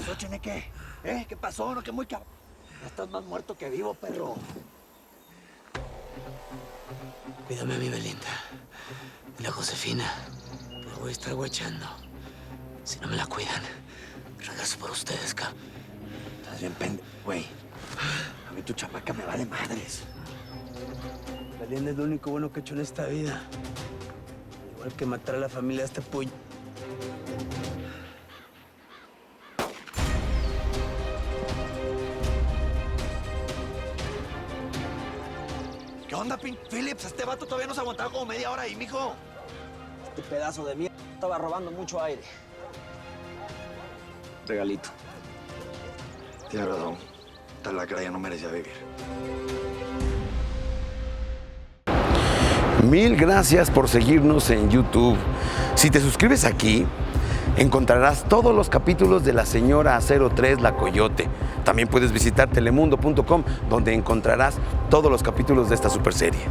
pasó, Cheneque? ¿Qué pasó? No, que muy cabrón. Ya estás más muerto que vivo, perro. Cuídame a mi Belinda. Y la Josefina. Me voy a estar guachando. Si no me la cuidan, regreso por ustedes, cabrón. Estás bien güey. A mí tu chamaca me vale madres. Belinda es lo único bueno que he hecho en esta vida. Igual que matar a la familia de este pollo. ¿Qué onda, Phillips? Este vato todavía nos aguantaba como media hora ahí, mijo. Este pedazo de mierda estaba robando mucho aire. Regalito. Tienes razón. Tal la cara ya no merecía vivir. Mil gracias por seguirnos en YouTube. Si te suscribes aquí, encontrarás todos los capítulos de La Señora 03 La Coyote. También puedes visitar telemundo.com, donde encontrarás todos los capítulos de esta superserie.